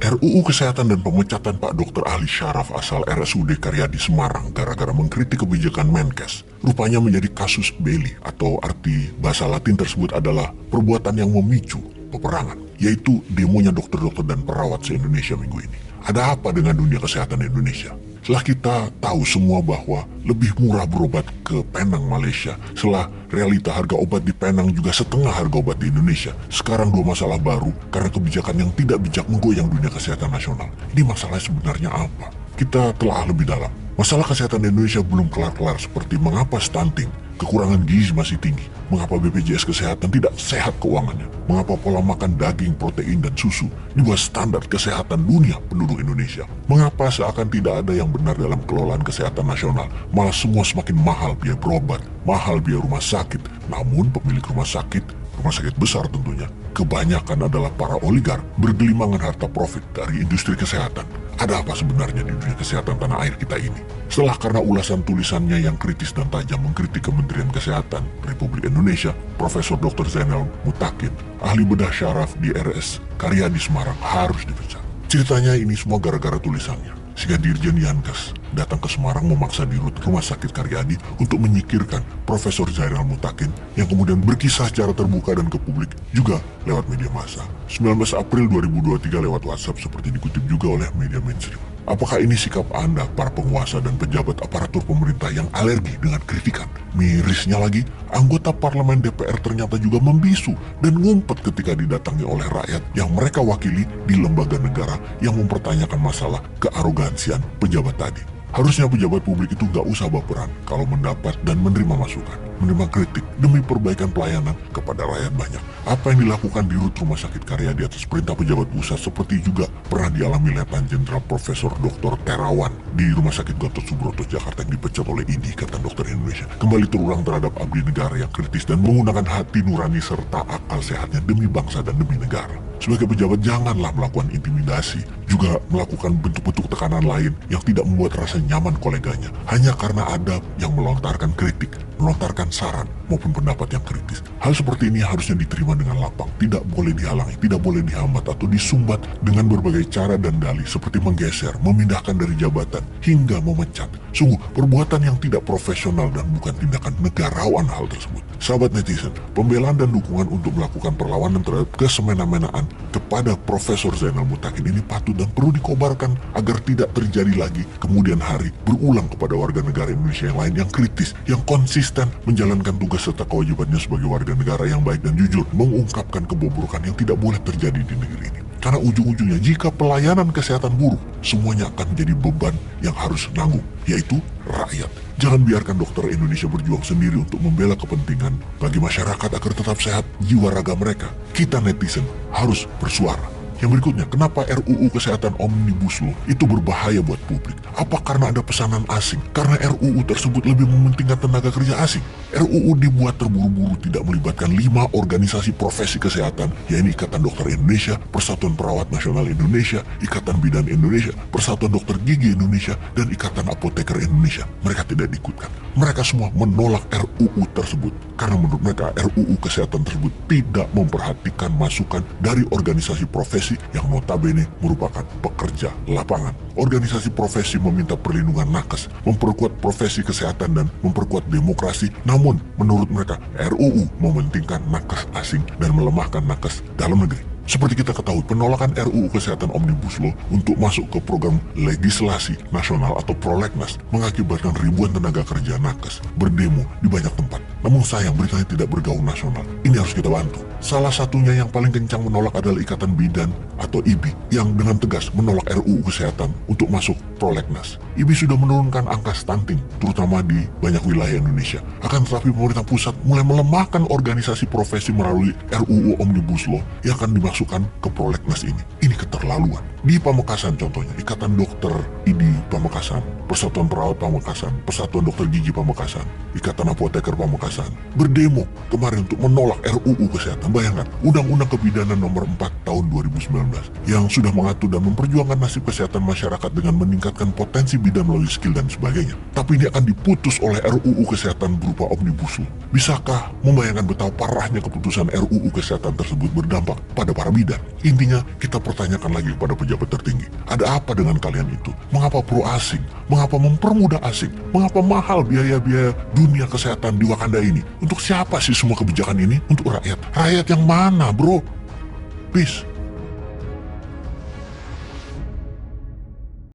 RUU Kesehatan dan pemecatan Pak Dr. Ali Syaraf asal RSUD Karyadi Semarang gara-gara mengkritik kebijakan Menkes rupanya menjadi kasus belli atau arti bahasa Latin tersebut adalah perbuatan yang memicu peperangan, yaitu demonya dokter-dokter dan perawat se-Indonesia minggu ini. Ada apa dengan dunia kesehatan Indonesia? Setelah kita tahu semua bahwa lebih murah berobat ke Penang, Malaysia, setelah realita harga obat di Penang juga setengah harga obat di Indonesia, sekarang dua masalah baru karena kebijakan yang tidak bijak menggoyang dunia kesehatan nasional. Ini masalahnya sebenarnya apa? Kita telah lebih dalam. Masalah kesehatan Indonesia belum kelar-kelar, seperti mengapa stunting, kekurangan gizi masih tinggi, mengapa BPJS Kesehatan tidak sehat keuangannya, mengapa pola makan daging, protein, dan susu di bawah standar kesehatan dunia penduduk Indonesia, mengapa seakan tidak ada yang benar dalam kelolaan kesehatan nasional, malah semua semakin mahal biaya berobat, mahal biaya rumah sakit, namun pemilik rumah sakit besar tentunya, kebanyakan adalah para oligark bergelimangan harta profit dari industri kesehatan. Ada apa sebenarnya di dunia kesehatan tanah air kita ini? Setelah karena ulasan tulisannya yang kritis dan tajam mengkritik Kementerian Kesehatan Republik Indonesia, Profesor Dr. Zainal Mutakin, ahli bedah syaraf di RS Karyadi Semarang, harus dipecat. Ceritanya ini semua gara-gara tulisannya, sehingga Dirjen Yankes datang ke Semarang memaksa dirut Rumah Sakit Karyadi untuk menyingkirkan Profesor Zainal Mutakin yang kemudian berkisah secara terbuka dan ke publik juga lewat media massa. 19 April 2023 lewat WhatsApp seperti dikutip juga oleh media mainstream. Apakah ini sikap Anda, para penguasa dan pejabat aparatur pemerintah yang alergi dengan kritikan? Mirisnya lagi, anggota parlemen DPR ternyata juga membisu dan ngumpet ketika didatangi oleh rakyat yang mereka wakili di lembaga negara yang mempertanyakan masalah kearogansian pejabat tadi. Harusnya pejabat publik itu gak usah baperan kalau mendapat dan menerima masukan, menerima kritik demi perbaikan pelayanan kepada rakyat banyak. Apa yang dilakukan di Rut Rumah Sakit Karyadi atas perintah pejabat pusat seperti juga pernah dialami Letnan Jenderal Profesor Dr. Terawan di Rumah Sakit Gatot Subroto Jakarta yang dipecat oleh IDI, Ikatan Dokter Indonesia, kembali terulang terhadap abdi negara yang kritis dan menggunakan hati nurani serta akal sehatnya demi bangsa dan demi negara. Sebagai pejabat janganlah melakukan intimidasi, juga melakukan bentuk-bentuk tekanan lain yang tidak membuat rasa nyaman koleganya, hanya karena ada yang melontarkan kritik, melontarkan saran maupun pendapat yang kritis. Hal seperti ini harusnya diterima dengan lapang, tidak boleh dihalangi, tidak boleh dihambat atau disumbat dengan berbagai cara dan dalih seperti menggeser, memindahkan dari jabatan, hingga memecat. Sungguh, perbuatan yang tidak profesional dan bukan tindakan negarawan hal tersebut. Sahabat netizen, pembelaan dan dukungan untuk melakukan perlawanan terhadap kesemena-menaan kepada Profesor Zainal Mutakin ini patut dan perlu dikobarkan agar tidak terjadi lagi kemudian hari berulang kepada warga negara Indonesia yang lain yang kritis, yang konsisten menjalankan tugas serta kewajibannya sebagai warga negara yang baik dan jujur, mengungkapkan kebobrokan yang tidak boleh terjadi di negeri ini. Karena ujung-ujungnya jika pelayanan kesehatan buruk, semuanya akan menjadi beban yang harus nanggung, yaitu rakyat. Jangan biarkan dokter Indonesia berjuang sendiri untuk membela kepentingan bagi masyarakat agar tetap sehat jiwa raga mereka. Kita netizen harus bersuara. Yang berikutnya, kenapa RUU Kesehatan Omnibus Law itu berbahaya buat publik? Apa karena ada pesanan asing? Karena RUU tersebut lebih mementingkan tenaga kerja asing. RUU dibuat terburu-buru tidak melibatkan 5 organisasi profesi kesehatan, yaitu Ikatan Dokter Indonesia, Persatuan Perawat Nasional Indonesia, Ikatan Bidan Indonesia, Persatuan Dokter Gigi Indonesia, dan Ikatan Apoteker Indonesia. Mereka tidak diikutkan. Mereka semua menolak RUU tersebut karena menurut mereka RUU Kesehatan tersebut tidak memperhatikan masukan dari organisasi profesi yang notabene merupakan pekerja lapangan. Organisasi profesi meminta perlindungan nakes, memperkuat profesi kesehatan dan memperkuat demokrasi. Namun menurut mereka RUU mementingkan nakes asing dan melemahkan nakes dalam negeri. Seperti kita ketahui, penolakan RUU Kesehatan Omnibus Law untuk masuk ke program legislasi nasional atau prolegnas mengakibatkan ribuan tenaga kerja nakes berdemo di banyak tempat. Namun sayang, beritanya tidak bergaung nasional. Ini harus kita bantu. Salah satunya yang paling kencang menolak adalah Ikatan Bidan atau IBI yang dengan tegas menolak RUU Kesehatan untuk masuk prolegnas. IBI sudah menurunkan angka stunting, terutama di banyak wilayah Indonesia. Akan tetapi pemerintah pusat mulai melemahkan organisasi profesi melalui RUU Omnibus Law yang akan dimasukkan ke prolegnas ini. Ini keterlaluan. Di Pamekasan contohnya, Ikatan Dokter IDI Pamekasan, Persatuan Perawat Pamekasan, Persatuan Dokter Gigi Pamekasan, Ikatan Apoteker Pamekasan berdemo kemarin untuk menolak RUU Kesehatan. Bayangkan, Undang-Undang Kebidanan Nomor 4 Tahun 2019 yang sudah mengatur dan memperjuangkan nasib kesehatan masyarakat dengan meningkatkan potensi bidan melalui skill dan sebagainya. Tapi ini akan diputus oleh RUU Kesehatan berupa Omnibus Law. Bisakah membayangkan betapa parahnya keputusan RUU Kesehatan tersebut berdampak pada para bidan? Intinya, kita pertanyakan tanyakan lagi kepada pejabat tertinggi. Ada apa dengan kalian itu? Mengapa pro asing? Mengapa mempermudah asing? Mengapa mahal biaya-biaya dunia kesehatan di Wakanda ini? Untuk siapa sih semua kebijakan ini? Untuk rakyat. Rakyat yang mana, bro? Please,